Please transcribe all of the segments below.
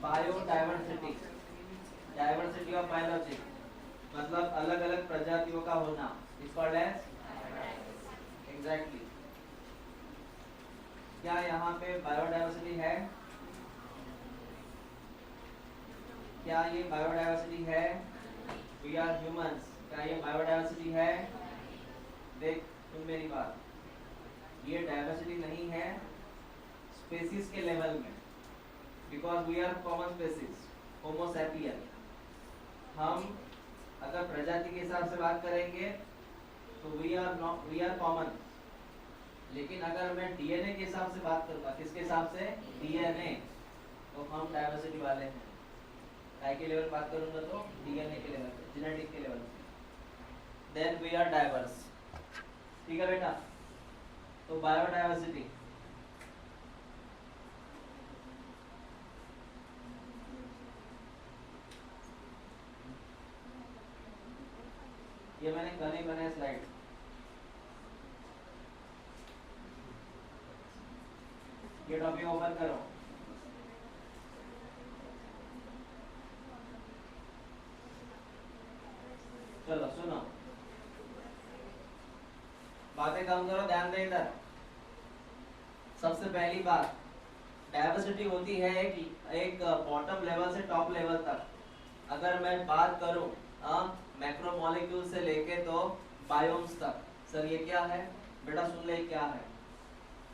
Biodiversity, diversity of biology मतलब अलग अलग प्रजातियों का होना, इज कॉल्ड एज एग्जैक्टली। क्या यहाँ पे बायोडायवर्सिटी है? क्या ये बायोडायवर्सिटी है? वी आर ह्यूमंस, क्या ये बायोडायवर्सिटी है? देख सुन मेरी बात, ये डायवर्सिटी नहीं है स्पेसीज के लेवल में, because we are common species, homo sapien. हम अगर प्रजाति के हिसाब से बात करेंगे तो वी आर कॉमन, लेकिन अगर मैं डीएनए के हिसाब से बात करूंगा, किसके हिसाब से? डीएनए, तो हम डायवर्सिटी वाले हैं। काय के लेवल बात करूंगा तो डीएनए के लेवल पे, जेनेटिक के लेवल पे, देन वी आर डाइवर्स। ठीक है बेटा, तो बायोडायवर्सिटी ये मैंने कल ही बनाया स्लाइड, ये टॉपिक ओपन करो। चलो सुनो, बातें कम करो, ध्यान दे इधर। सबसे पहली बात, डायवर्सिटी होती है एक बॉटम लेवल से टॉप लेवल तक। अगर मैं बात करूं मैक्रोमोलेक्यूल से लेके तो बायोम्स तक, सर ये क्या है बेटा? सुन ले क्या है।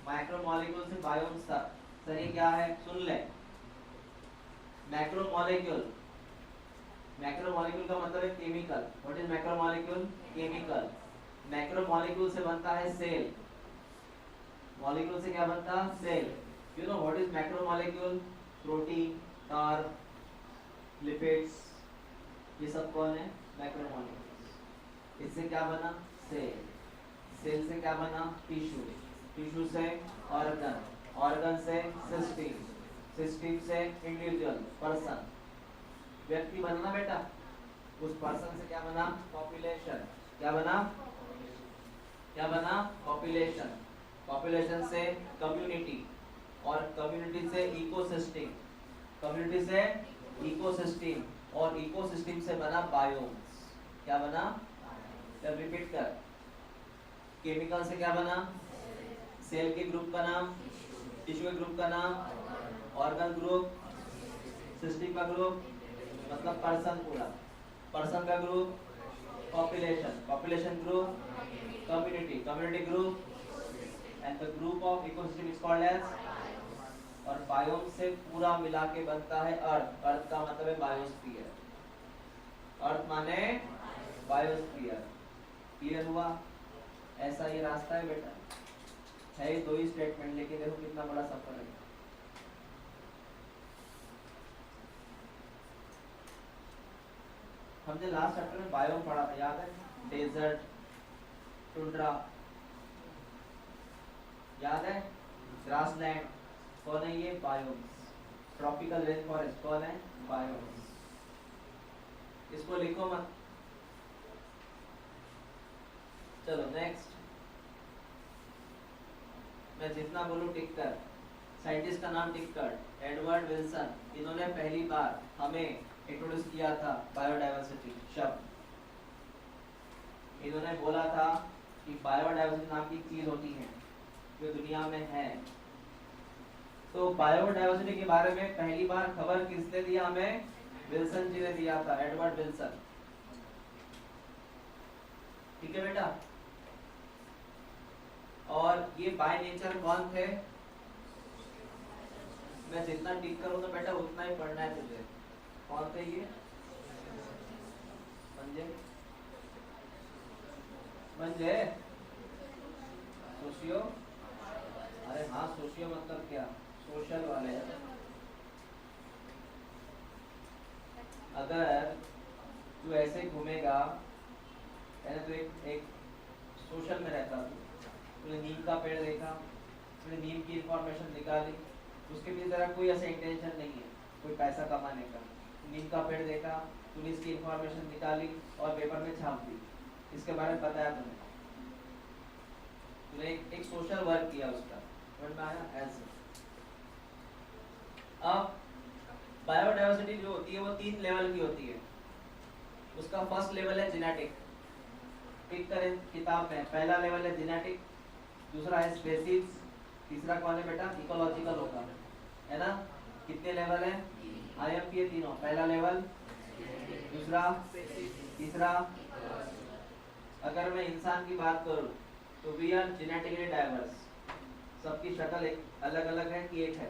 मैक्रोमोलेक्यूल से बायोम्स तक, सर ये क्या है? सुन ले। मैक्रोमोलेक्यूल, मैक्रोमोलेक्यूल का मतलब है chemical. What is macromolecule? Chemical. Macromolecule से बनता है सेल, मॉलिक्यूल से क्या बनता? Cell. You know what is macromolecule? Protein, carb, lipids, ये सब कौन है? मैक्रोमोलेक्यूल्स। इससे क्या बना? सेल। सेल से क्या बना? टिश्यू। टिश्यू से ऑर्गन, ऑर्गन से सिस्टम, सिस्टम से इंडिविजुअल, पर्सन, व्यक्ति बनना बेटा। उस पर्सन से क्या बना? पॉपुलेशन। क्या बना? क्या बना? पॉपुलेशन। पॉपुलेशन से कम्युनिटी, और कम्युनिटी से इकोसिस्टम, कम्युनिटी से इकोसिस्टम, और इकोसिस्टम से बना बायोम्स। क्या बना? जब रिपीट कर, केमिकल से क्या बना? सेल के ग्रुप का नाम, टिश्यू के ग्रुप का नाम, ऑर्गन ग्रुप, सिस्टम का ग्रुप मतलब पर्सन पूरा, पर्सन का group population, population group community, community group, and the group of ecosystem is called as, और बायोम से पूरा मिला के बनता है अर्थ। अर्थ का मतलब है बायोस्फीयर, अर्थ माने बायोस्फीयर। क्लियर हुआ? ऐसा ये रास्ता है बेटा, है ही दो ही स्टेटमेंट, लेकिन देखो कितना बड़ा सफर है। हमने लास्ट चैप्टर में बायोम पढ़ा था, याद है? डेजर्ट, टुंड्रा, याद है? ग्रासलैंड, कौन है ये? बायोम्स। ट्रॉपिकल रेन फॉरेस्ट, कौन है? बायोम्स। इसको लिखो मत। चलो नेक्स्ट, मैं जितना बोलूं टिक कर। साइंटिस्ट का नाम टिक कर, एडवर्ड विल्सन। इन्होंने पहली बार हमें इंट्रोड्यूस किया था बायोडायवर्सिटी शब्द। इन्होंने बोला था कि बायोडायवर्सिटी नाम की चीज होती है जो दुनिया में है। तो बायोडायवर्सिटी के बारे में पहली बार खबर किसने दिया हमें? विल्सन जी ने दिया था, एडवर्ड विल्सन। ठीक है बेटा? और ये बाय नेचर कौन थे? मैं जितना टिक करूंगा बेटा उतना ही पढ़ना है तुझे। कौन थे ये? मंजे, मंजे, सोशियो, अरे हाँ सोशियो मतलब क्या? सोशल वाले। अगर तू ऐसे घूमेगा, पहले तो एक सोशल में रहता तूने नीम का पेड़ देखा, तूने नीम की इंफॉर्मेशन निकाली, उसके पीछे तेरा कोई ऐसा इंटेंशन नहीं है कोई पैसा कमाने का। नीम का पेड़ देखा, तूने इसकी इंफॉर्मेशन निकाली और पेपर में छाप दी, इसके बारे में बताया तूने एक सोशल वर्क किया उसका, समझ में आया? ऐसे अब बायोडाइवर्सिटी जो होती है वो 3 लेवल की होती है। उसका फर्स्ट लेवल है जेनेटिक, टिक करें किताब में। पहला लेवल है जेनेटिक, दूसरा है स्पेसीज, तीसरा कौन है बेटा? इकोलॉजिकल होगा, है ना? कितने लेवल है? IMP है तीनों। पहला लेवल, दूसरा, तीसरा। अगर मैं इंसान की बात करूं तो वी आर जेनेटिकली डाइवर्स। सबकी शक्ल एक अलग अलग है कि एक है?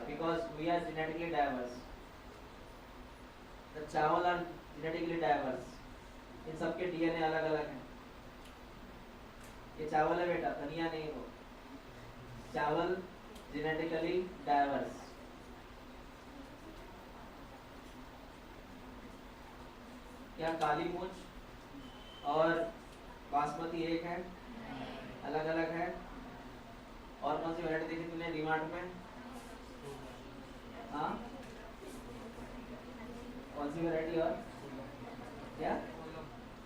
Because we are genetically diverse. The chawal are genetically diverse, इन सबके DNA अलग अलग हैं। ये चावल है बेटा, धनिया नहीं हो। चावल जेनेटिकली डाइवर्स। क्या काली मूंछ और बासमती एक है? अलग अलग है। और कौन सी वैरायटी देखी तूने डीमार्ट में? हाँ, कौन सी वैरायटी? और क्या?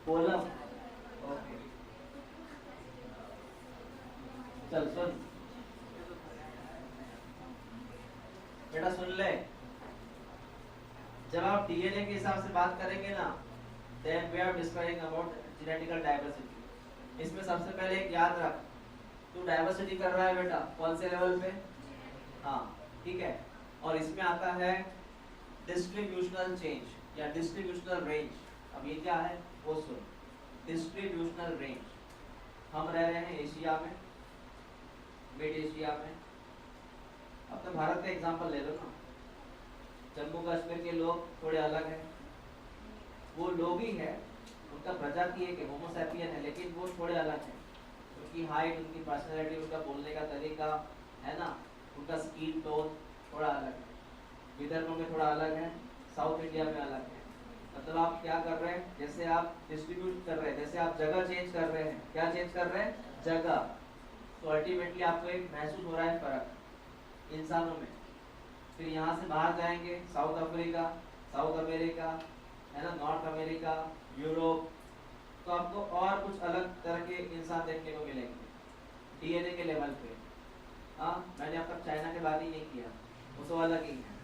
कोलम। ओके, चल सुन बेटा, सुन ले। जब आप DNA के हिसाब से बात करेंगे ना, then we are discussing about genetical diversity। इसमें सबसे पहले एक याद रख, तू डाइवर्सिटी कर रहा है बेटा, कौन से लेवल पे? हाँ, ठीक है। और इसमें आता है डिस्ट्रीब्यूशनल चेंज या डिस्ट्रीब्यूशनल रेंज। अब ये क्या है वो सुन। डिस्ट्रीब्यूशनल रेंज, हम रह रहे हैं एशिया में, मिड एशिया में। अपने भारत का एग्जांपल ले लो ना। जम्मू कश्मीर के लोग थोड़े अलग हैं, वो लोग ही है, उनका प्रजाति एक है, होमो सैपियन है, लेकिन वो थोड़े अलग हैं। उनकी हाइट, उनकी पर्सनैलिटी, उनका बोलने का तरीका, है ना, उनका स्किन टोन थोड़ा अलग है। विदर्भ में थोड़ा अलग है, साउथ इंडिया में अलग है। मतलब आप क्या कर रहे हैं? जैसे आप डिस्ट्रीब्यूट कर रहे हैं, जैसे आप जगह चेंज कर रहे हैं। क्या चेंज कर रहे हैं? जगह। तो अल्टीमेटली आपको एक महसूस हो रहा है फर्क इंसानों में। फिर यहाँ से बाहर जाएंगे, साउथ अफ्रीका, साउथ अमेरिका, है ना, नॉर्थ अमेरिका, यूरोप, तो आपको और कुछ अलग तरह के इंसान देखने को मिलेंगे DNA के लेवल पे। हाँ, मैंने अब तक चाइना की बात ही नहीं किया, वो तो अलग ही है।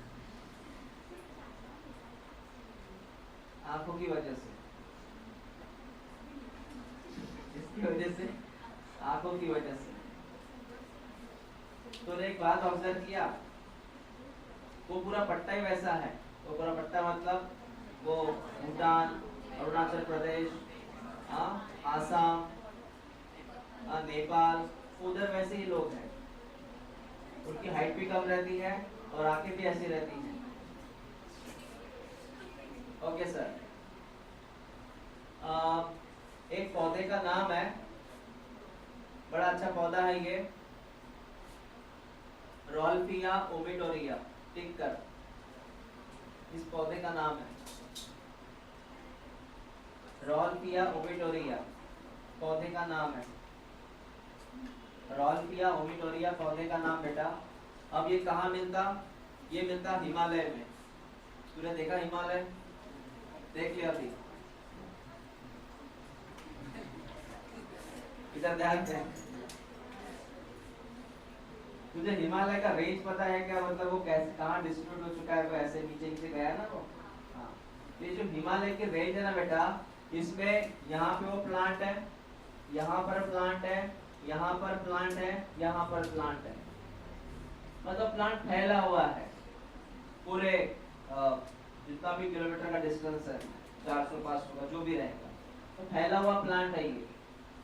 आंखों की वजह से, इसकी वजह से, आंखों की वजह से। तो एक बात ऑब्जर्व किया, वो पूरा पट्टा ही वैसा है। वो पूरा पट्टा मतलब वो भूटान, अरुणाचल प्रदेश, आसाम, नेपाल, उधर वैसे ही लोग हैं। उनकी हाइट भी कम रहती है और आंखें भी ऐसी रहती हैं। Okay sir. एक पौधे का नाम है, बड़ा अच्छा पौधा है ये, रॉल्फिया ओविटोरिया। टिक कर, इस पौधे का नाम है रॉल्फिया ओविटोरिया। पौधे का नाम है रॉल्फिया ओविटोरिया, पौधे का नाम बेटा। अब ये कहाँ मिलता? ये मिलता हिमालय में। तूने देखा हिमालय? देख लिया अभी? इधर ध्यान दे। तुझे हिमालय का रेंज पता है क्या? मतलब वो कैसे, कहाँ डिस्ट्रीब्यूट हो चुका है? वो ऐसे नीचे नीचे गया ना वो। हाँ, ये जो हिमालय के रेंज है ना बेटा, इसमें यहाँ पे वो प्लांट है, यहाँ पर प्लांट है, यहाँ पर प्लांट है, यहाँ पर प्लांट है। मतलब प्लांट फैला हुआ है पूरे जितना भी किलोमीटर का डिस्टेंस है, 400-500 का जो भी रहेगा, तो फैला हुआ प्लांट है ये।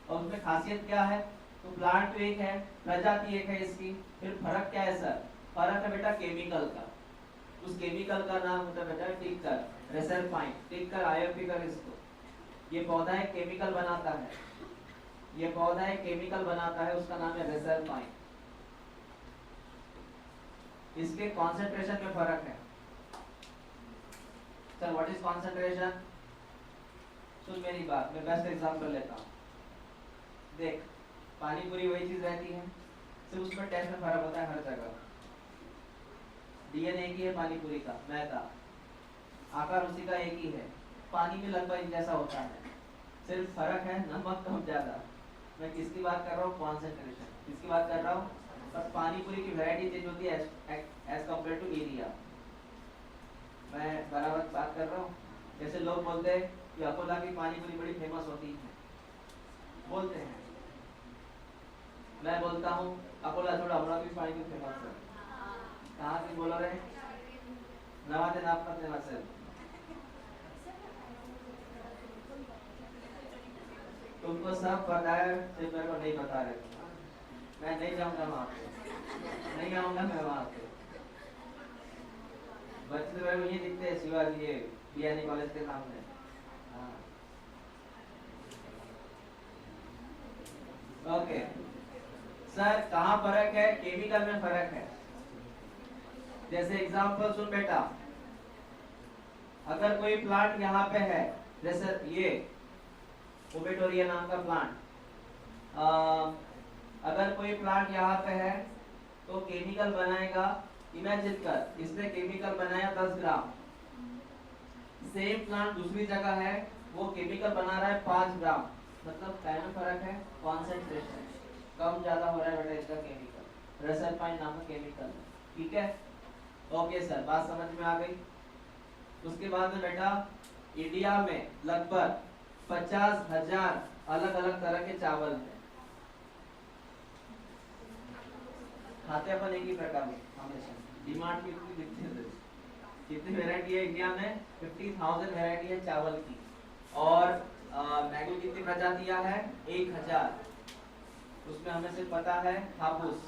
और उसमें खासियत क्या है? तो प्लांट तो एक है, प्रजाति एक है इसकी। फिर फर्क क्या है सर? फर्क है बेटा केमिकल का। उस केमिकल का नाम होता है बेटा, टिक कर, रेसरपाइन। टिक कर, IMP कर इसको। ये पौधा एक केमिकल बनाता है, ये पौधा एक केमिकल बनाता है, उसका नाम है रेसरपाइन। इसके कॉन्सेंट्रेशन में फर्क है। Sir what is concentration? सुन मेरी बात, मैं बेस्ट एग्जांपल लेता हूँ। देख, पानी पूरी वही चीज रहती है, सिर्फ उसमें टेस्ट में फर्क होता है हर जगह। DNA एक ही है पानी पूरी का, मैदा, आकार उसी का एक ही है, पानी में लगभग जैसा होता है, सिर्फ फर्क है नमक कम ज्यादा। मैं किसकी बात कर रहा हूँ? कॉन्सेंट्रेशन। किसकी बात कर रहा हूँ? बस पानी पूरी की वैरायटी चेंज होती है एज कम्पेयर टू एरिया। लोग बोलते हैं कि अकोला की पानी पूरी बड़ी फेमस होती है, बोलते हैं। मैं बोलता हूँ अकोला छोड़ा हमारा भी पानी पूरी फेमस है। कहाँ से बोल रहे हैं? नवाते नागपत फेमस है। तुमको सब पता है, सिर्फ मेरे को नहीं बता रहे। मैं नहीं जाऊंगा वहाँ पे, नहीं आऊंगा मैं वहाँ पे। बच्चे तो मेरे को ये दिखते हैं शिवाजी ये बीआरडी कॉलेज के सामने। हाँ ओके सर, कहाँ फर्क है? केमिकल में फर्क है। जैसे एग्जांपल सुन बेटा, अगर कोई प्लांट यहाँ पे है, जैसे ये ओबेटोरिया नाम का प्लांट, अगर कोई प्लांट यहाँ पे है तो केमिकल बनाएगा। इमेजिन कर, इसने केमिकल बनाया 10 ग्राम। सेम प्लांट दूसरी जगह है, वो केमिकल बना रहा है 5 ग्राम। मतलब क्या में फर्क है? कॉन्सेंट्रेशन कम ज्यादा हो रहा है बेटा इसका केमिकल, रेसरपाइन नाम का केमिकल। ठीक है, ओके सर, बात समझ में आ गई। उसके बाद में बेटा, इंडिया में लगभग 50,000 अलग अलग तरह के चावल हैं। खाते अपन एक ही प्रकार में हमेशा। डिमांड कितनी वैरायटी है इंडिया में? 50,000 वैरायटी है चावल की। और मैंगो कितनी प्रजातियां है? 1,000। उसमें हमें सिर्फ पता है हापुस,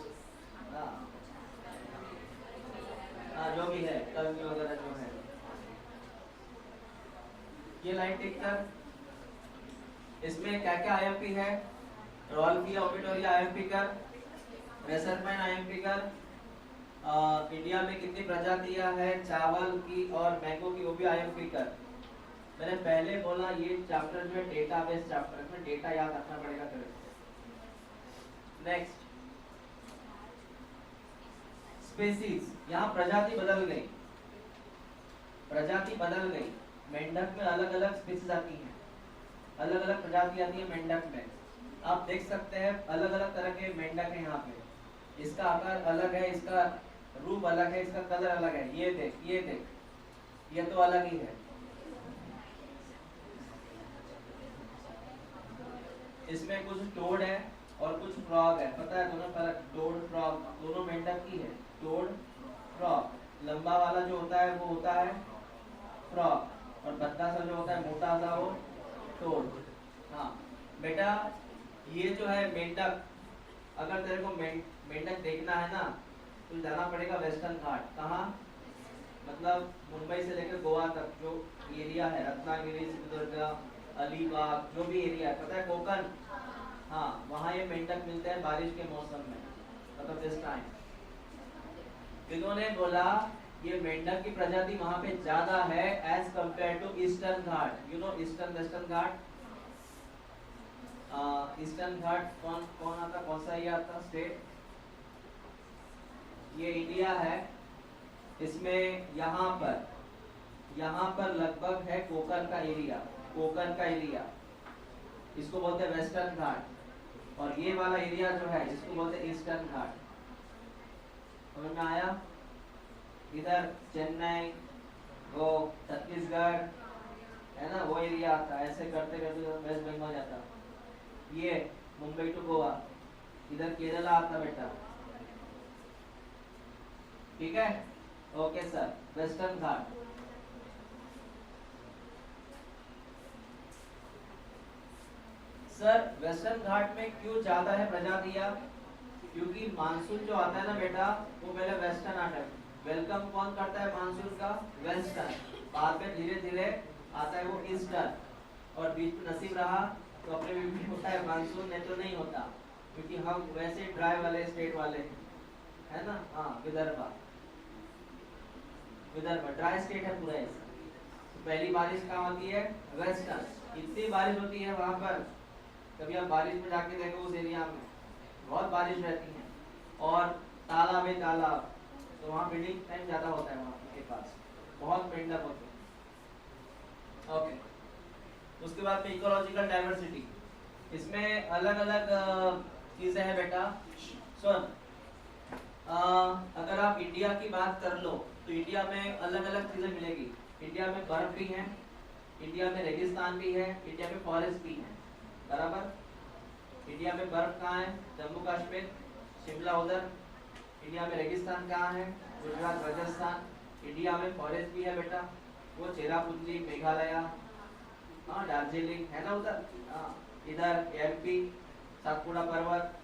जो भी है कलमी वगैरह जो है। ये लाइन टिक कर, इसमें क्या क्या आईएमपी है? रॉल्फिया ओबिटोरिया आईएमपी कर, रेसरपाइन आईएमपी कर। इंडिया में कितनी प्रजातियां हैं चावल की और मैंगो की, वो भी आईएमपी कर। मैंने पहले बोला ये चैप्टर जो है डेटाबेस चैप्टर में डेटा याद रखना पड़ेगा तेरे को। Next, species. यहाँ प्रजाति बदल गई, प्रजाति बदल गई। मेंढक में अलग अलग स्पीसीज आती हैं, अलग अलग प्रजाति आती है मेंढक में। आप देख सकते हैं अलग अलग तरह के मेंढक है यहाँ पे। इसका आकार अलग है, इसका रूप अलग है, इसका कलर अलग है। ये देख, ये देख, ये तो अलग ही है। इसमें कुछ टोड है और कुछ फ्रॉग है, पता है दोनों फर्क? टोड फ्रॉग दोनों मेंढक की है। टोड फ्रॉग, लंबा वाला जो होता है वो होता है फ्रॉग, और पतला सा जो होता है मोटा सा वो टोड। हाँ बेटा, ये जो है मेंढक, अगर तेरे को मेंढक देखना है ना तो जाना पड़ेगा वेस्टर्न घाट। कहाँ? मतलब मुंबई से लेकर गोवा तक जो एरिया है, रत्नागिरी, सिंधुदुर्ग, अलीबाग, जो भी एरिया है, पता है कोकण, हाँ वहाँ ये मेंढक मिलते हैं बारिश के मौसम में, मतलब दिस टाइम। इन्होंने बोला ये मेंढक की प्रजाति वहाँ पे ज्यादा है as compare to eastern Ghat. You know eastern western Ghat? Eastern Ghat कौन कौन आता, कौन सा ये आता स्टेट? ये इंडिया है। इसमें यहाँ पर लगभग है कोकण का एरिया, कोकण का एरिया, इसको बोलते हैं वेस्टर्न घाट। और ये वाला एरिया जो है इसको बोलते हैं ईस्टर्न घाट। समझ में आया? इधर चेन्नई, वो छत्तीसगढ़ है ना, वो एरिया आता है। ऐसे करते करते वेस्ट बंगाल जाता, ये मुंबई टू गोवा, इधर केरला आता बेटा। ठीक है, ओके सर। वेस्टर्न घाट, सर वेस्टर्न घाट में क्यों ज्यादा है प्रजातियां? क्योंकि मानसून जो आता है ना बेटा, वो पहले वेस्टर्न आता है। वेलकम कौन करता है मानसून का? वेस्टर्न। बाद में धीरे धीरे आता है वो ईस्टर्न, और बीच में नसीब रहा तो अपने भी होता है मानसून, नहीं तो नहीं होता, क्योंकि हम वैसे ड्राई वाले स्टेट वाले है ना। हाँ, विदर्भ, विदर्भ ड्राई स्टेट है पूरा ऐसा। तो पहली बारिश कहाँ होती है? वेस्टर्न। इतनी बारिश होती है वहां पर, कभी आप बारिश में जाके देखो उस एरिया में बहुत बारिश रहती है, और तालाब है तालाब, तो वहाँ बिल्डिंग टाइम ज्यादा होता है वहाँ के पास, बहुत मेंढक होते हैं। ओके, उसके बाद में इकोलॉजिकल डाइवर्सिटी, इसमें अलग अलग चीजें हैं बेटा। सुन, अगर आप इंडिया की बात कर लो तो इंडिया में अलग अलग चीजें मिलेगी। इंडिया में बर्फ भी है, इंडिया में रेगिस्तान भी है, इंडिया में फॉरेस्ट भी है, बराबर। इंडिया में बर्फ कहाँ है? जम्मू कश्मीर, शिमला उधर। इंडिया में रेगिस्तान कहाँ है? गुजरात, राजस्थान। इंडिया में फॉरेस्ट भी है बेटा, वो चेरापूंजी, मेघालय, हाँ दार्जिलिंग है ना उधर, हाँ इधर एमपी, सातपुड़ा पर्वत।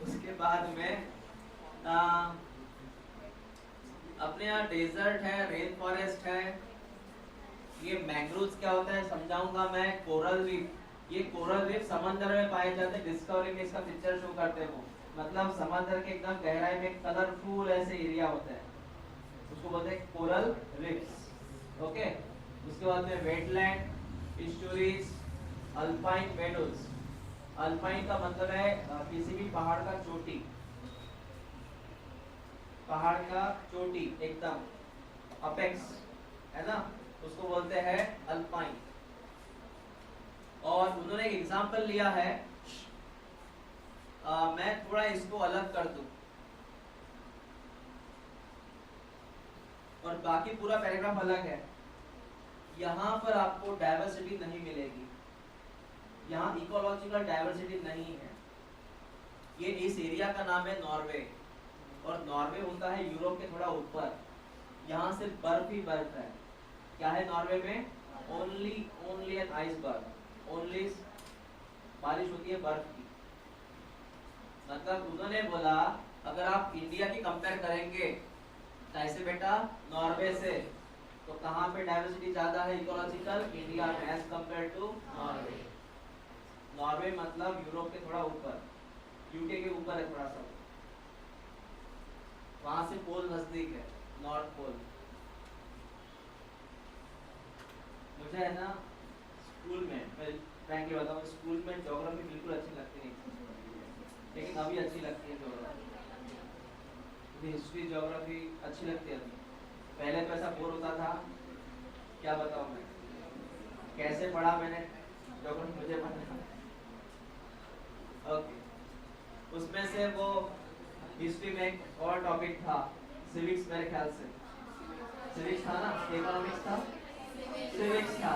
उसके बाद में अपने यहाँ डेजर्ट है, रेन फॉरेस्ट है। ये मैंग्रोव्स क्या होता है समझाऊंगा मैं। कोरल रीफ, ये कोरल रीफ समंदर में पाए जाते हैं। डिस्कवरी में इसका पिक्चर शो करते हैं वो, मतलब समंदर के एकदम गहराई में कलरफुल ऐसे एरिया होता है, उसको बोलते हैं कोरल रीफ्स। ओके, उसके बाद में wetland, stories, alpine meadows. Alpine का मतलब है किसी भी पहाड़ का चोटी, पहाड़ का चोटी एकदम अपेक्स है ना, उसको बोलते हैं अल्पाइन। और उन्होंने एक एग्जांपल लिया है, मैं थोड़ा इसको अलग कर दूं और बाकी पूरा पैराग्राफ अलग है। यहाँ पर आपको डाइवर्सिटी नहीं मिलेगी, यहाँ इकोलॉजिकल डाइवर्सिटी नहीं है। ये इस एरिया का नाम है नॉर्वे, और नॉर्वे होता है यूरोप के थोड़ा ऊपर। यहाँ से बर्फ ही बर्फ है। क्या है नॉर्वे में? ओनली एन आइसबर्ग, ओनली बारिश होती है बर्फ की। मतलब उन्होंने बोला अगर आप इंडिया की कंपेयर करेंगे कैसे बेटा, नॉर्वे से, तो कहाँ पे डाइवर्सिटी ज्यादा है इकोलॉजिकल? इंडिया में, as compare to Norway. Norway मतलब यूरोप के थोड़ा ऊपर, यूके के ऊपर है थोड़ा सा, वहां से पोल नजदीक है, नॉर्थ पोल। मुझे है ना स्कूल में, मैं फ्रैंकली बताऊं, स्कूल में ज्योग्राफी बिल्कुल अच्छी लगती नहीं, लेकिन अभी अच्छी लगती है ज्योग्राफी। हिस्ट्री ज्योग्राफी अच्छी लगती है अभी, पहले तो ऐसा बोर होता था, क्या बताऊं मैं कैसे पढ़ा मैंने ज्योग्राफी, मुझे पता। ओके, उसमें से वो हिस्ट्री में एक और टॉपिक था सिविक्स, मेरे ख्याल से सिविक्स था ना, इकोनॉमिक्स था, सिविक्स था।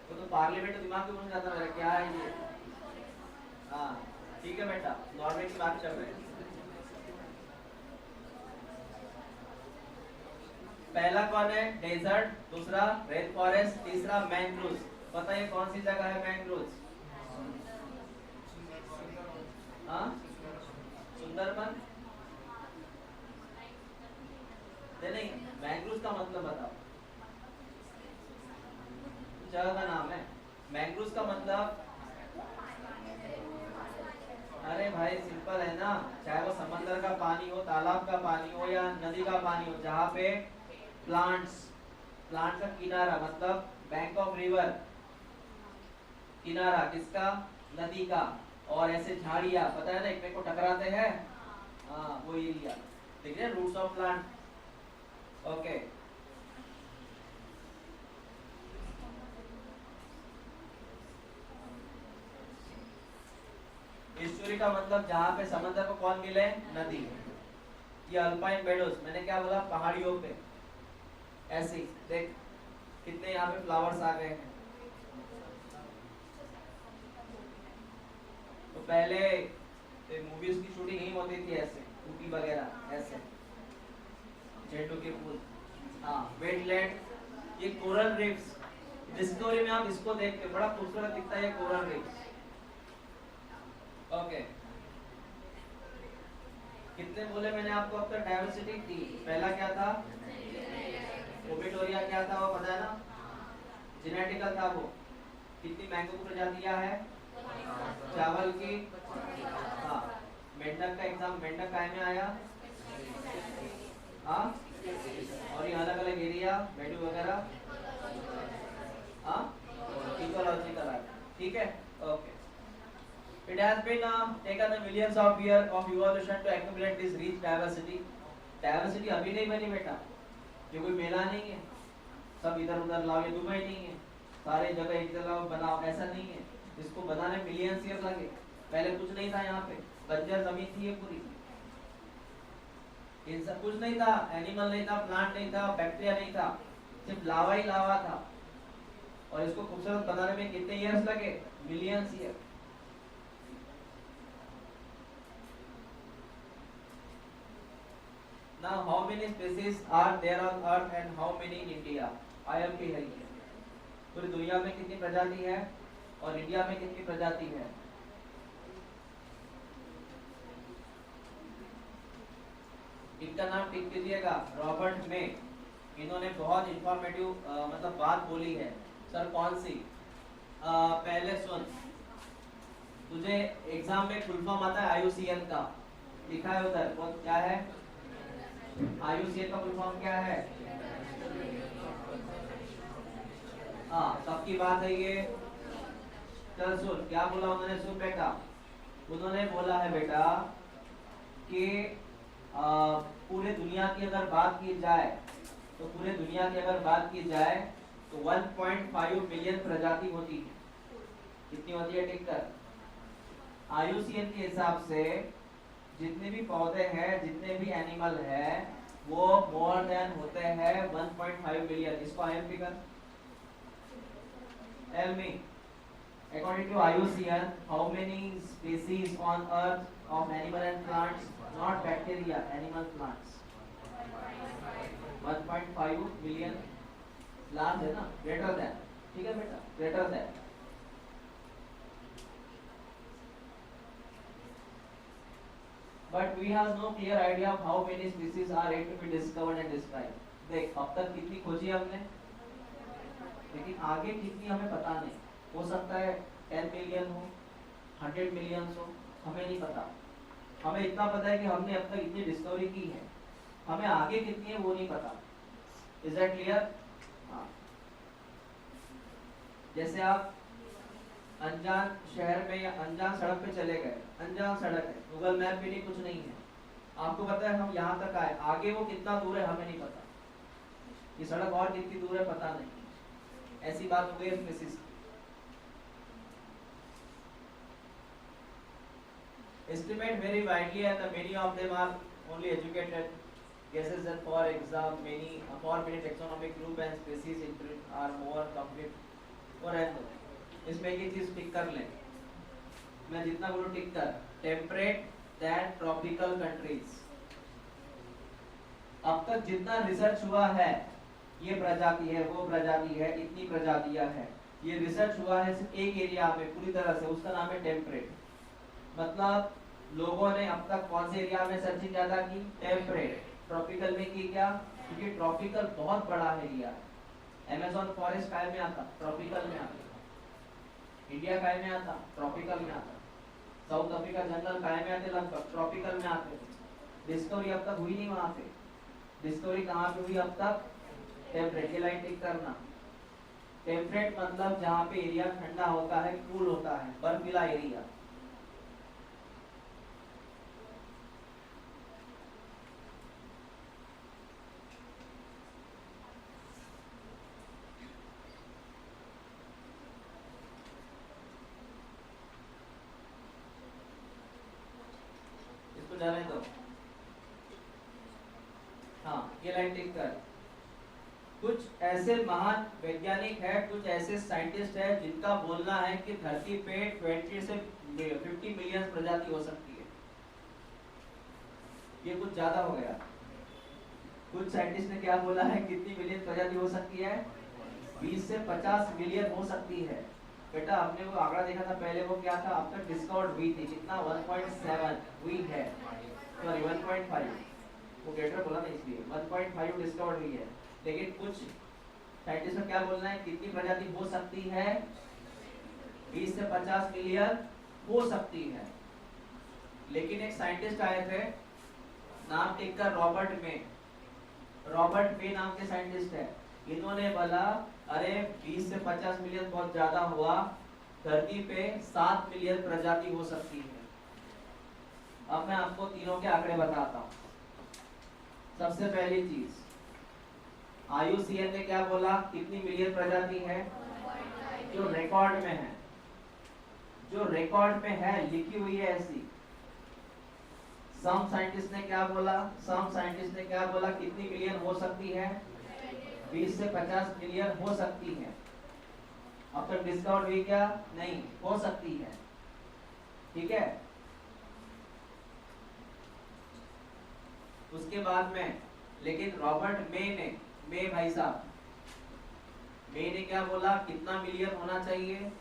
तो पार्लियामेंट दिमाग में घुस जाता मेरा, क्या है ये। हाँ ठीक है बेटा, नॉर्वे की बात कर रहे हैं। पहला कौन है? डेजर्ट, दूसरा रेन फॉरेस्ट, तीसरा मैंग्रोव्स। बताइए कौन सी जगह है मैंग्रोव्स? हाँ सुंदरबन नहीं, मैंग्रोव्स का मतलब बताओ, जगह का नाम है। मैंग्रोव्स का मतलब, अरे भाई सिंपल है ना, चाहे वो समंदर का पानी हो, तालाब का पानी हो या नदी का पानी हो, जहाँ पे प्लांट्स, प्लांट का किनारा मतलब बैंक ऑफ रिवर, किनारा किसका? नदी का, और ऐसे झाड़ियाँ, पता है ना एक में को टकराते हैं, हाँ वो एरिया, ठीक है, roots of plant. Okay, history का मतलब जहाँ पे समंदर को कौन मिले? नदी। ये अल्पाइन मेडोज, मैंने क्या बोला? पहाड़ियों पे ऐसे देख कितने यहाँ पे फ्लावर्स आ गए हैं। तो पहले मूवीज की शूटिंग नहीं होती थी ऐसे, ऊटी वगैरह ऐसे, जेटो के फूल। हाँ वेटलैंड, ये कोरल रीफ्स, डिस्कवरी में आप इसको देख के बड़ा खूबसूरत दिखता है ये कोरल रीफ्स। ओके, कितने बोले मैंने आपको अब तक? डाइवर्सिटी थी, पहला क्या था? ओबिटोरिया, क्या था वो पता है ना? जेनेटिकल था वो। कितनी महत्वपूर्ण प्रजातियां है? चावल की, हाँ। मेंढक का एग्जाम, मेंढक काय में आया? हाँ, और ये अलग अलग एरिया, मेडू वगैरह, हाँ इकोलॉजिकल है, ठीक है। Okay, it has been taken the millions of years of evolution to accumulate this rich diversity. Diversity अभी नहीं बनी बेटा, ये कोई मेला नहीं है सब इधर उधर लाओ, ये दुबई नहीं है सारे जगह एक जगह बनाओ, ऐसा नहीं है। इसको बनाने मिलियंस ईयर लगे, पहले कुछ नहीं था यहाँ पे, बंजर जमीन थी ये पूरी। इन सब कुछ नहीं था, एनिमल नहीं था, प्लांट नहीं था, बैक्टीरिया नहीं था, सिर्फ लावा ही लावा था। और इसको खूबसूरत बनाने में कितने ईयर्स लगे? Millions year. Now how many species are there on earth and how many in India? IMP है ये। पूरी दुनिया में कितनी प्रजाति है और इंडिया में कितनी प्रजाति है? इनका नाम टिक कीजिएगा, रॉबर्ट मे। इन्होंने बहुत इंफॉर्मेटिव मतलब बात बोली है। सर कौन सी? पहले सुन, तुझे एग्जाम में फुल फॉर्म आता है IUCN का, लिखा है उधर, वो क्या है? IUCN का फुल फॉर्म क्या है? हाँ, सबकी बात है ये। चल सुन, क्या बोला उन्होंने, सुन बेटा। उन्होंने बोला है बेटा कि पूरे दुनिया की अगर बात की जाए, तो पूरे दुनिया की अगर बात की जाए तो 1.5 मिलियन प्रजाति होती है। कितनी होती है? टिक कर। IUCN के हिसाब से जितने भी पौधे हैं, जितने भी एनिमल है, वो मोर देन होते हैं 1.5 मिलियन। इसको IMP कर। Tell me, according to IUCN, how many species on earth of animal and plants, not bacteria, animal plants? 1.5 million. Large है ना, ग्रेटर देन, ठीक है बेटा, greater than. But we have no clear idea of how many species are yet to be discovered and described. देख, अब तक कितनी खोजी हमने, लेकिन आगे कितनी हमें पता नहीं। हो सकता है 10 मिलियन हो, 100 मिलियन हो, हमें नहीं पता। हमें इतना पता है कि हमने अब तक इतनी डिस्कवरी की है, हमें आगे कितनी है वो नहीं पता। Is that clear? हाँ। जैसे आप अनजान शहर में या अनजान सड़क पे चले गए, अनजान सड़क है, गूगल मैप पे नहीं, कुछ नहीं है, आपको पता है हम यहाँ तक आए, आगे वो कितना दूर है हमें नहीं पता, ये सड़क और कितनी दूर है पता नहीं। ऐसी बात हो गई स्पीशीज की। Estimate vary widely and many of them are only educated guesses, and for exam many taxonomic group and species include are more complete। और है तो इसमें एक चीज टिक कर लें, मैं जितना बोलूं टिक कर। Temperate than tropical countries. अब तक जितना रिसर्च हुआ है, ये प्रजाति है, वो प्रजाति है, इतनी प्रजातियां हैं, ये रिसर्च हुआ है सिर्फ एक एरिया में पूरी तरह से, उसका नाम है टेम्परेट। मतलब लोगों ने अब तक कौन से एरिया में सर्चिंग ज्यादा की? टेम्परेट। ट्रॉपिकल में की क्या? क्योंकि ट्रॉपिकल बहुत बड़ा एरिया है। अमेज़न फॉरेस्ट काय में आता? ट्रॉपिकल में आता। इंडिया काय में आता? ट्रॉपिकल में आता। साउथ अफ्रीका जंगल काय में आते? लगभग ट्रॉपिकल में आते। डिस्कवरी अब तक हुई नहीं वहां पे। डिस्कवरी कहाँ पे हुई अब तक? टेम्परेट। ये लाइन टिक करना। टेम्परेट मतलब जहाँ पे एरिया ठंडा होता है, कूल होता है, बर्फीला एरिया। इसको जाने दो। हाँ, ये लाइन टिक कर। कुछ ऐसे महान वैज्ञानिक है, कुछ ऐसे साइंटिस्ट है जिनका बोलना है कि धरती पे 20 से 50 मिलियन प्रजाति हो सकती है। ये कुछ ज्यादा हो गया। कुछ साइंटिस्ट ने क्या बोला है, कितनी मिलियन प्रजाति हो सकती है? 20 से 50 मिलियन हो सकती है। बेटा आपने वो आंकड़ा देखा था पहले, वो क्या था? अब तक डिस्कवर्ड हुई थी कितना? 1.7 हुई है, सॉरी 1.5, वो ग्रेटर बोला ना इसलिए 1.5 डिस्कवर्ड हुई है। लेकिन कुछ साइंटिस्ट का क्या बोलना है, कितनी प्रजाति हो सकती है? 20 से 50 मिलियन हो सकती है। लेकिन एक साइंटिस्ट आए थे, नाम टिक कर, रॉबर्ट मे। रॉबर्ट मे नाम के साइंटिस्ट है। इन्होंने बोला अरे 20 से 50 मिलियन बहुत ज्यादा हुआ, धरती पे 7 मिलियन प्रजाति हो सकती है। अब मैं आपको तीनों के आंकड़े बताता हूँ। सबसे पहली चीज, IUCN ने क्या बोला, कितनी मिलियन प्रजाति है? जो रिकॉर्ड में है, जो रिकॉर्ड में है, लिखी हुई है ऐसी सम साइंटिस्ट ने क्या बोला, सम साइंटिस्ट ने क्या बोला, कितनी मिलियन हो सकती है, 20 से 50 मिलियन हो सकती है। अब तक डिस्काउंट हुई क्या, नहीं, हो सकती है, ठीक है। उसके बाद में लेकिन रॉबर्ट मे भाई साहब, मे ने क्या बोला, कितना मिलियन होना चाहिए,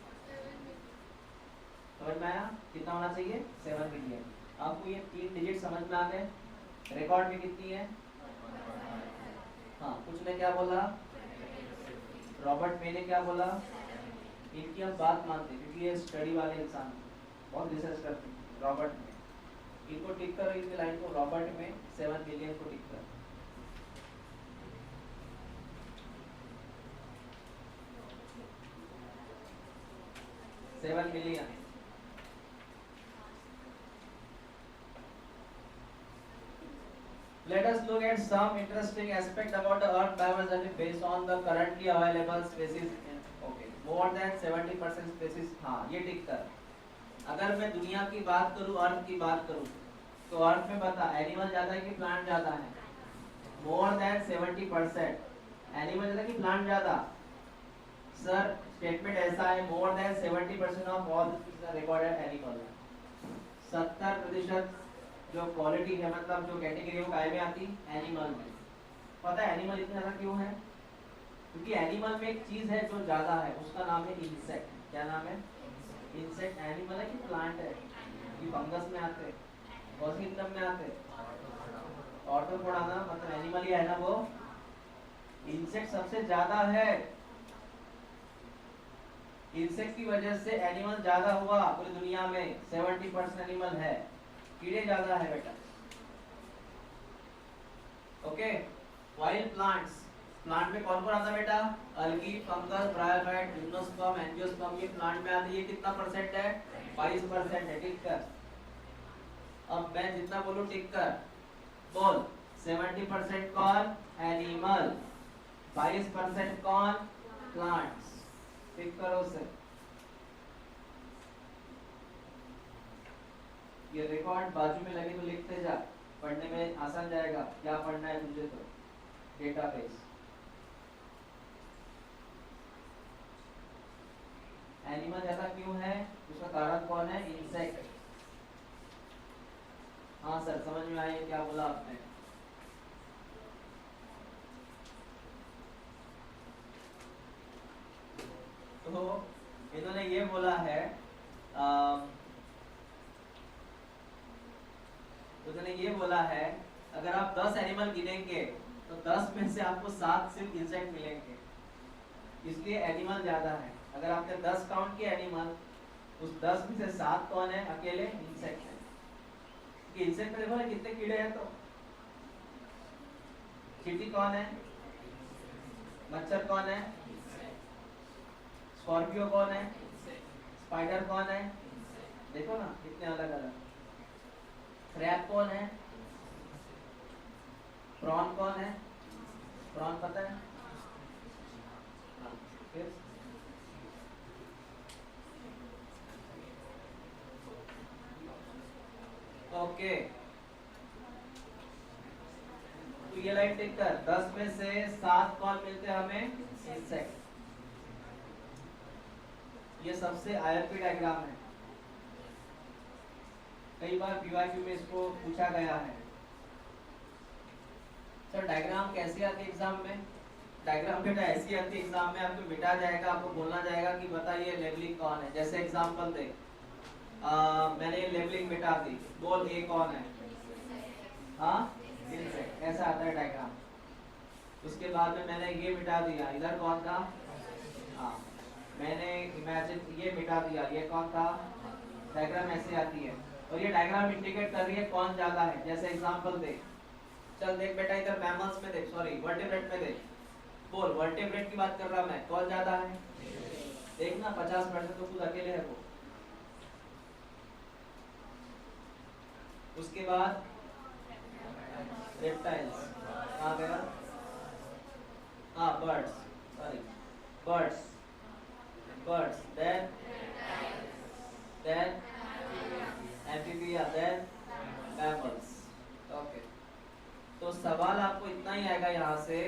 समझ में आया, कितना होना चाहिए, 7 मिलियन। आपको ये 3 डिजिट समझ में आ गए, रिकॉर्ड में कितनी है, हाँ, कुछ ने क्या बोला, रॉबर्ट मे ने क्या बोला, इनकी हम बात मानते हैं क्योंकि ये स्टडी वाले इंसान बहुत रिसर्च करते हैं। रॉबर्ट में, इनको टिक करो, इनकी लाइन को, रॉबर्ट में 7 मिलियन को टिक करो। Seven million. Let us look at some interesting aspect about the Earth diversity based on the currently available species. Okay, more than 70% species, हाँ ये टिक कर। अगर मैं दुनिया की बात करूँ, अर्थ की बात करूँ, तो अर्थ में बता एनिमल ज्यादा है कि प्लांट ज्यादा है, मोर देन 70%। एनिमल ज्यादा कि प्लांट ज्यादा, सर स्टेटमेंट ऐसा है, more than 70% of all recorded animal, 70% जो क्वालिटी है, मतलब जो कैटेगरी है वो काय में आती, एनिमल में। पता है एनिमल इतना ज्यादा क्यों है, क्योंकि एनिमल में एक चीज है जो ज्यादा है, उसका नाम है इंसेक्ट। क्या नाम है, इंसेक्ट। एनिमल है कि प्लांट है, कि फंगस में आते हैं, कौन सी किंगडम में आते हैं, ऑर्थोपोडा ना, मतलब एनिमल ही है ना वो। इंसेक्ट सबसे ज्यादा है, इंसेक्ट की वजह से एनिमल ज्यादा हुआ पूरी दुनिया में, 70% एनिमल है, कीड़े ज्यादा है बेटा, ओके। वाइल्ड प्लांट्स, प्लांट में कौन कौन आता है बेटा, algae, fungus, bryophyte, gymnosperm, angiosperm, ये प्लांट में आते हैं। ये कितना परसेंट है, 22% है, टिक कर। अब मैं जितना बोलूं टिक कर, बोल। 70% कौन, एनिमल, 22% कौन, प्लांट्स, टिक करो उसे। ये रिकॉर्ड बाजू में लगे तो लिखते जा, पढ़ने में आसान जाएगा। क्या पढ़ना है तुझे, तो डेटाबेस। एनिमल ज्यादा क्यों है, उसका कारण कौन है, इंसेक्ट। हाँ सर समझ में आया, क्या बोला आपने। तो इन्होंने ये बोला है, उन्होंने ये बोला है, अगर आप 10 एनिमल गिनेंगे तो 10 में से आपको 7 सिर्फ इंसेक्ट मिलेंगे, इसलिए एनिमल ज्यादा है। अगर आपने 10 काउंट किया एनिमल, उस 10 में से 7 कौन है, अकेले इंसेक्ट है। कि इंसेक्ट में देखो ना कितने कीड़े हैं, तो चींटी कौन है, मच्छर कौन है, स्कॉर्पियो कौन है, स्पाइडर कौन है, देखो ना कितने अलग अलग। क्रैब कौन है, प्रॉन कौन है, प्रॉन पता है, फिर ओके। तो ये लाइन टिक कर, 10 में से 7 कौन मिलते हैं हमें, इंसेक्ट। ये सबसे आईआरपी डायग्राम है, कई बार पीवाईक्यू में इसको पूछा गया है। सर डायग्राम कैसे आती है एग्जाम में, डायग्राम बेटा ऐसी आती है एग्जाम में, आपको मिटा जाएगा, आपको बोलना जाएगा कि बताइए लेबलिंग कौन है। जैसे एग्जांपल दे, मैंने लेबलिंग मिटा दी, बोल ए कौन है, हाँ इंसेक्ट, ऐसा आता है डायग्राम। उसके बाद में मैंने ये मिटा दिया, इधर कौन था, हाँ मैंने इमेजिन ये मिटा दिया, ये कौन था, डायग्राम ऐसे आती है। और ये डायग्राम इंडिकेट कर रही है कौन ज्यादा है। जैसे एग्जांपल दे, चल देख बेटा इधर मैमल्स में देख, सॉरी वर्टिब्रेट में देख, बोल वर्टिब्रेट की बात कर रहा मैं, कौन ज्यादा है, देखना 50% तो खुद अकेले है वो। उसके बाद रेप्टाइल्स, कहाँ गया, हाँ birds, sorry birds, birds, then amphibians, then mammals। तो सवाल आपको इतना ही आएगा यहाँ से,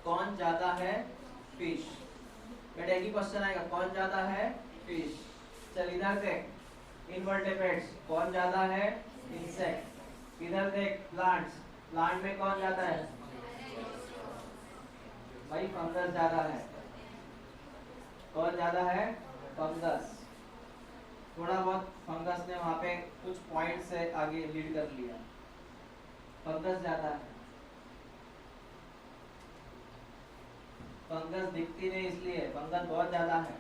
कौन ज्यादा है? फिश। बेटा एक ही क्वेश्चन आएगा, कौन ज्यादा है? फिश। चल इधर देख, इनवर्टेब्रेट्स कौन ज्यादा है? इंसेक्ट। इधर देख प्लांट्स, प्लांट में कौन ज्यादा है? भाई फंगस ज्यादा है। कौन ज्यादा है? फंगस। थोड़ा बहुत फंगस ने वहां पे कुछ पॉइंट से आगे लीड कर लिया, फंगस ज्यादा है। फंगस दिखती नहीं इसलिए, फंगस बहुत ज्यादा है।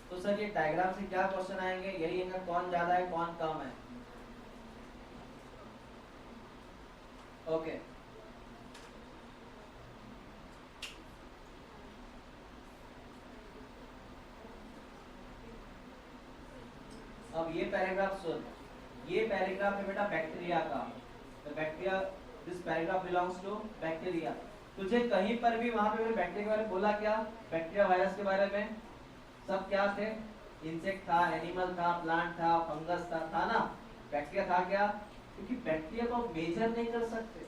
तो सर ये डायग्राम से क्या क्वेश्चन आएंगे? यही है, कौन ज्यादा है कौन कम है। ओके अब ये पैराग्राफ सुन, ये पैराग्राफ है बेटा बैक्टीरिया का। तो bacteria, this paragraph belongs to bacteria. तुझे कहीं पर भी वहां पे बैक्टीरिया के बारे में बोला क्या? बैक्टीरिया वायरस के बारे में सब क्या थे? इंसेक्ट था, एनिमल था, प्लांट था, फंगस था ना? बैक्टीरिया था क्या? क्योंकि बैक्टीरिया को मेजर नहीं कर सकते,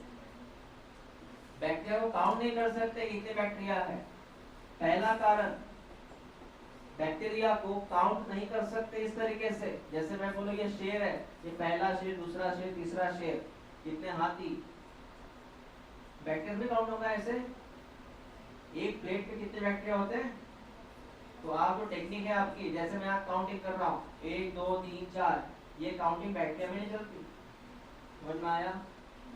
बैक्टीरिया को काउंट नहीं कर सकते कितने बैक्टीरिया है। पहला कारण, बैक्टीरिया को काउंट नहीं कर सकते इस तरीके से। जैसे मैं बोलूं ये शेर है, ये पहला शेर, दूसरा शेर, तीसरा शेर, कितने हाथी। बैक्टीरिया भी काउंट होगा ऐसे? एक प्लेट पे कितने बैक्टीरिया होते हैं? तो आप जो टेक्निक है आपकी, जैसे मैं आप काउंटिंग कर रहा हूँ 1 2 3 4, ये काउंटिंग बैक्टीरिया में नहीं चलती। समझ में आया?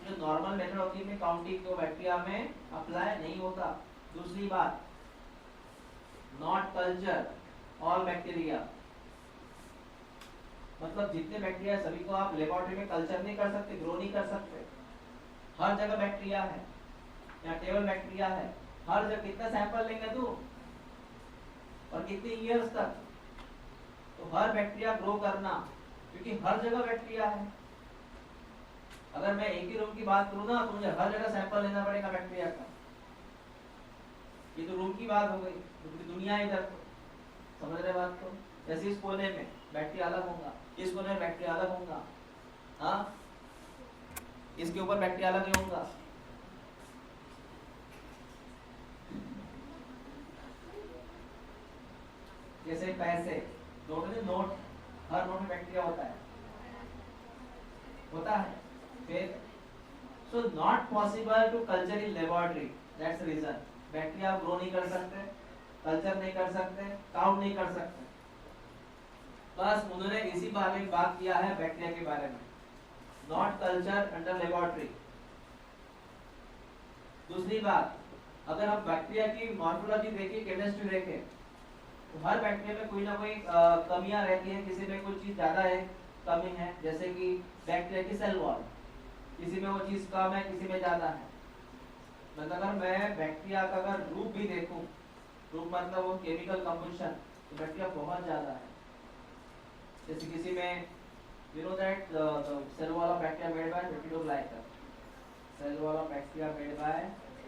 जो नॉर्मल मेथड होती है काउंटिंग, तो बैक्टीरिया में अप्लाई नहीं होता। दूसरी बात, नॉट कल्चर ऑल बैक्टीरिया, मतलब जितने बैक्टीरिया सभी को आप लेबोरेटरी में कल्चर नहीं कर सकते, ग्रो नहीं कर सकते। हर जगह बैक्टीरिया है, यहाँ टेबल बैक्टीरिया है, हर जगह। कितना सैंपल लेंगे तू और कितने ईयर्स तक? तो हर बैक्टीरिया ग्रो करना, क्योंकि हर जगह बैक्टीरिया है। अगर मैं एक ही रूम की बात करूँ ना, तो मुझे हर जगह सैंपल लेना पड़ेगा बैक्टीरिया का। ये तो रूम की बात हो गई, दुनिया इधर। समझ रहे बात को? जैसे इस कोने में बैक्टीरिया अलग होगा, इस कोने में बैक्टीरिया अलग होगा, हाँ, इसके ऊपर बैक्टीरिया अलग ही होगा। जैसे पैसे, नोट, हर नोट में बैक्टीरिया होता है, होता है। फिर so not possible to culture in laboratory, that's reason. Bacteria grow नहीं कर सकते, कल्चर नहीं कर सकते, काउंट नहीं कर सकते। बस उन्होंने इसी बारे में बात किया है बैक्टीरिया के बारे में, नॉट कल्चर अंडर लेबोरेटरी। दूसरी बात, अगर हम बैक्टीरिया की मॉर्फोलॉजी देखें, केमिस्ट्री देखें, तो हर बैक्टीरिया में कोई ना कोई कमियां रहती हैं। किसी में कुछ चीज ज्यादा है, कमी है। जैसे कि बैक्टीरिया की सेल वॉल, किसी में वो चीज कम है, किसी में ज्यादा है। मतलब अगर मैं बैक्टीरिया का अगर रूप भी देखूं, रूप मतलब वो केमिकल कंपोजिशन, तो बैक्टीरिया बहुत ज्यादा है। जैसे किसी में you know that the cell wall of bacteria made by peptidoglycan, cell wall of bacteria made by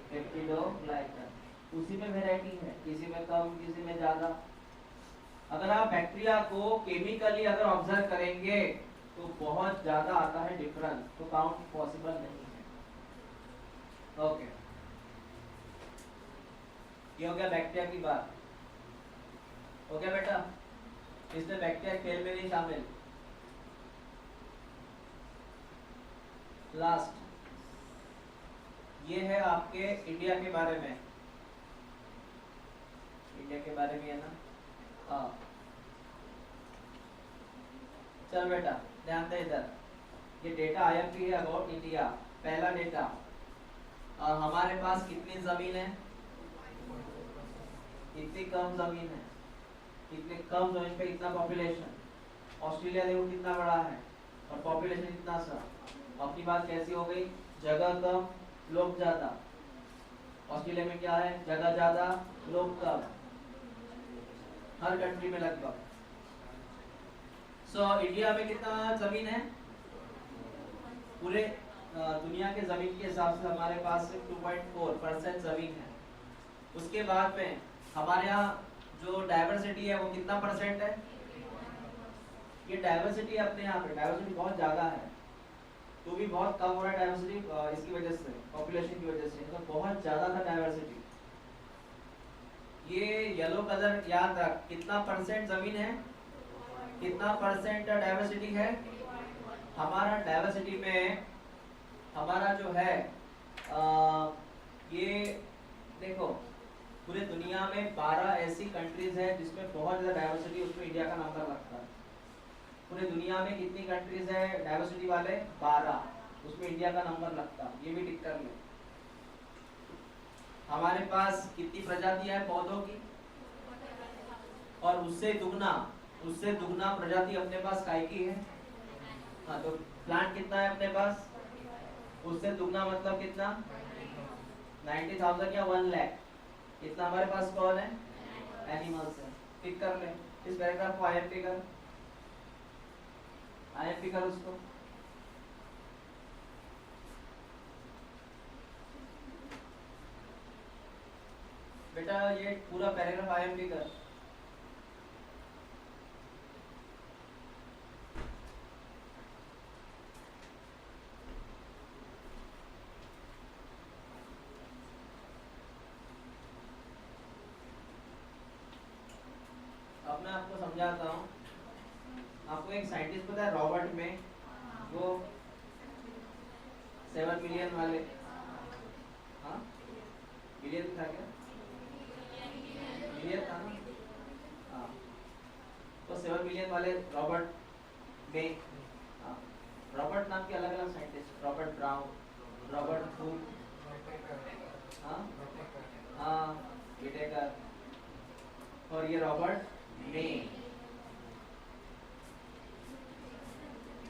peptidoglycan, उसी में वैरायटी है, किसी में कम, किसी में ज्यादा। अगर आप बैक्टीरिया को केमिकली अगर ऑब्जर्व करेंगे तो बहुत ज्यादा आता है डिफरेंस, तो काउंट पॉसिबल नहीं है। ओके, ये हो गया बैक्टीरिया की बात। हो गया बेटा? इसमें बैक्टीरिया खेल में नहीं शामिल। लास्ट, ये है आपके इंडिया के बारे में। इंडिया के बारे में है ना? हाँ, चल बेटा ध्यान दे इधर। ये डेटा आईएमपी है अबाउट इंडिया। पहला डेटा, हमारे पास कितनी जमीन है? इतनी कम जमीन है, इतने कम जमीन पे इतना पॉपुलेशन। ऑस्ट्रेलिया देखो कितना बड़ा है और पॉपुलेशन इतना सा। अपनी बात कैसी हो गई? जगह कम, लोग ज्यादा। ऑस्ट्रेलिया में क्या है? जगह ज्यादा, लोग कम। हर कंट्री में लगभग। सो इंडिया में कितना जमीन है? पूरे दुनिया के जमीन के हिसाब से हमारे पास 2.4% जमीन है। उसके बाद में हमारे यहाँ जो डाइवर्सिटी है वो कितना % है? ये डाइवर्सिटी अपने यहाँ पे डाइवर्सिटी बहुत ज्यादा है। तो भी बहुत कम हो रहा है डाइवर्सिटी इसकी वजह से, पॉपुलेशन की वजह से। तो बहुत ज्यादा था डाइवर्सिटी। ये येलो कलर याद रख, कितना परसेंट जमीन है, कितना परसेंट डाइवर्सिटी है हमारा। डाइवर्सिटी में हमारा जो है ये देखो, पूरे दुनिया में 12 ऐसी कंट्रीज है जिसमें बहुत ज्यादा डाइवर्सिटी, उसमें इंडिया का नंबर लगता है। पूरे दुनिया में कितनी कंट्रीज है डाइवर्सिटी वाले? 12, उसमें इंडिया का नंबर लगता है। ये भी टिक कर ले। हमारे पास कितनी प्रजातियां हैं पौधों की, और उससे दुगना प्रजाति अपने पास काय की है। हाँ, तो प्लांट कितना है अपने पास, उससे दुगना मतलब कितना, 90,000 या 1 लाख, इतना हमारे पास कौन है, एनिमल्स है। टिक कर ले इस पैराग्राफ को, आईएमपी कर, आईएमपी कर उसको। बेटा ये पूरा पैराग्राफ आईएमपी कर। अब मैं आपको समझाता हूँ। आपको एक साइंटिस्ट पता है रॉबर्ट में, वो 7 मिलियन वाले, हाँ मिलियन था क्या, मिलियन था ना, हाँ। तो 7 मिलियन वाले रॉबर्ट में, हाँ। रॉबर्ट नाम के अलग अलग scientist, Robert brown, Robert Hooke, हाँ हाँ विटेकर, और ये रॉबर्ट मे।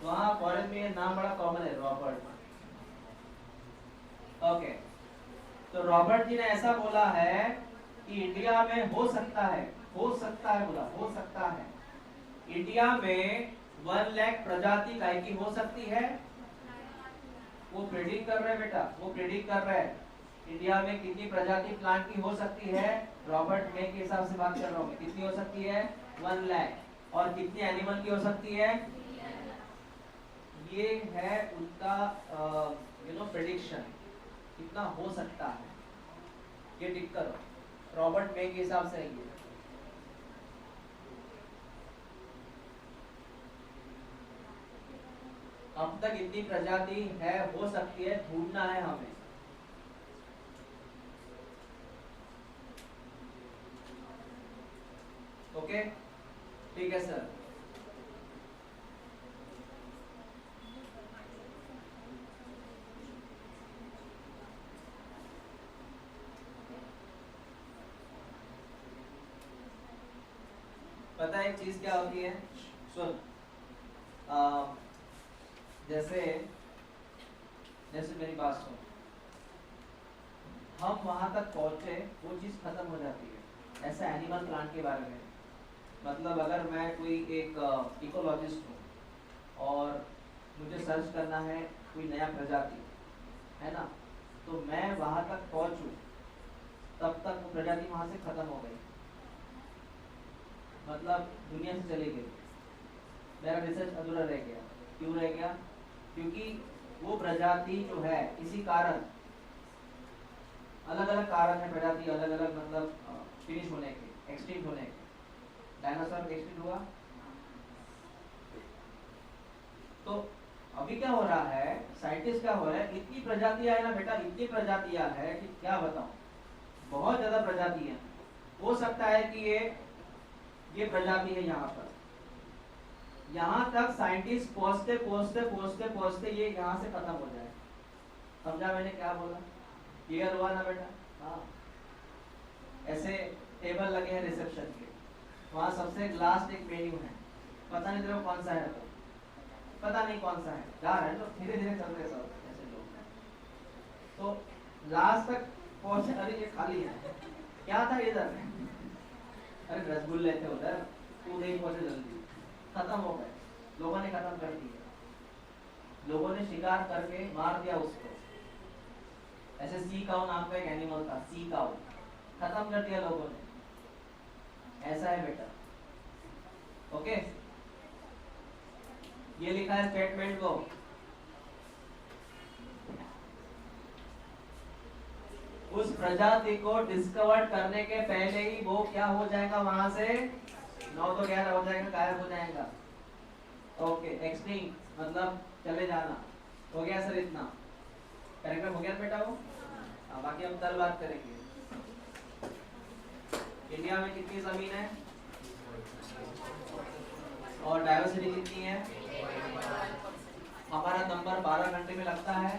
वहाँ फॉरेन में ये नाम बड़ा कॉमन है, रॉबर्ट। ओके, तो रॉबर्ट जी ने ऐसा बोला है कि इंडिया में हो सकता है बोला, हो सकता है इंडिया में 1 लाख प्रजाति गाय की हो सकती है। वो प्रेडिक्ट कर रहे हैं बेटा, वो प्रेडिक्ट कर रहे हैं इंडिया में कितनी प्रजाति प्लांट की हो सकती है। रॉबर्ट मे के हिसाब से बात कर रहा हूँ, कितनी हो सकती है, 1 लाख। और कितनी एनिमल की हो सकती है, ये है उनका प्रेडिक्शन, कितना हो सकता है। ये टिक करो, रॉबर्ट मे के हिसाब से है ये। अब तक इतनी प्रजाति है, हो सकती है, ढूंढना है हमें। ओके ठीक है सर। पता है एक चीज क्या होती है, सुन, जैसे मेरी बात सुन, हम वहां तक पहुंचे, वो चीज खत्म हो जाती है। ऐसा एनिमल प्लांट के बारे में, मतलब अगर मैं कोई एक इकोलॉजिस्ट हूँ और मुझे सर्च करना है कोई नया प्रजाति, है ना, तो मैं वहां तक पहुंचूं, तब तक वो प्रजाति वहां से खत्म हो गई, मतलब दुनिया से चली गई। मेरा रिसर्च अधूरा रह गया। क्यों रह गया? क्योंकि वो प्रजाति जो है, इसी कारण, अलग अलग कारण है प्रजाति अलग अलग, मतलब फिनिश होने के, एक्सटिंक्ट होने के। डायनासोर एक्सटिंक्ट हुआ, तो अभी क्या हो रहा है, साइंटिस्ट क्या हो रहा है, इतनी प्रजातियां है ना बेटा, इतनी प्रजातियां है कि क्या बताऊं, बहुत ज्यादा प्रजाति है। हो सकता है कि ये प्रजाति है यहाँ पर, यहाँ तक साइंटिस्ट पहुंचते पहुंचते पहुंचते पहुंचते ये यहाँ से खत्म हो जाए। समझा मैंने क्या बोला? क्लियर हुआ ना बेटा? हाँ, ऐसे टेबल लगे हैं रिसेप्शन के, वहाँ सबसे लास्ट एक मेन्यू है, पता नहीं तेरे को कौन सा है, तो पता नहीं कौन सा है, जा रहे हैं तो धीरे धीरे चलते सब ऐसे लोग, तो लास्ट तक पहुंचे, अरे ये खाली है, क्या था इधर, अरे रसगुल्ले थे उधर, तू नहीं पहुंचे जल्दी, खत्म हो गए, लोगों ने खत्म कर दिया, लोगों ने शिकार करके मार दिया उसको। ऐसे सी काऊ नाम का एक एनिमल था, सी काऊ, खत्म कर दिया लोगों ने। ऐसा है बेटा। ओके, ये लिखा है स्टेटमेंट को, प्रजाति को डिस्कवर करने के पहले ही वो क्या हो जाएगा, वहां से 9 तो 11 हो जाएगा, गायब हो जाएगा। ओके, एक्सटिंक्ट मतलब चले जाना। हो गया सर इतना? पैराग्राफ हो गया बेटा वो? बाकी हम कल बात करेंगे। इंडिया में कितनी जमीन है और डाइवर्सिटी कितनी है? हमारा नंबर 12 घंटे में लगता है।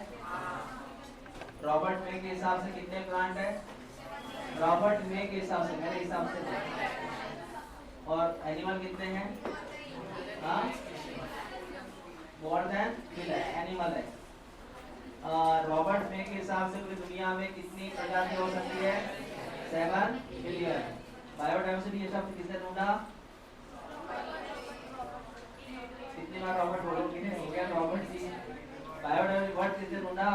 रॉबर्ट मे के हिसाब से कितने प्लांट है? रॉबर्ट मे के हिसाब से, मेरे हिसाब से नहीं। और एनिमल कितने हैं? मोर देन एनिमल है। रॉबर्ट मे के हिसाब से पूरी दुनिया में कितनी प्रजाति हो सकती है? 7 बिलियन। बायोडाइवर्सिटी हिसाब से किसने ढूंढा? कितनी बार रॉबर्ट बोलोगे? हो गया रॉबर्ट जी। बायोडाइवर्सिटी वर्ड किसने ढूंढा?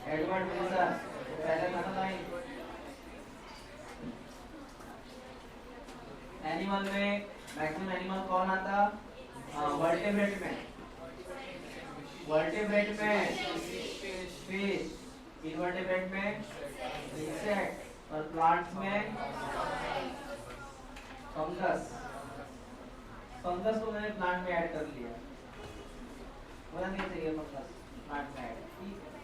Edward Wilson. पहले था ना लाइन। एनिमल में मैक्सिमम एनिमल कौन आता? वर्टेब्रेट में। वर्टेब्रेट में फिश, इनवर्टेब्रेट में इंसेक्ट और प्लांट्स में फंगस। फंगस को मैंने प्लांट में ऐड कर लिया, होना नहीं चाहिए फंगस प्लांट में ऐड, ठीक है।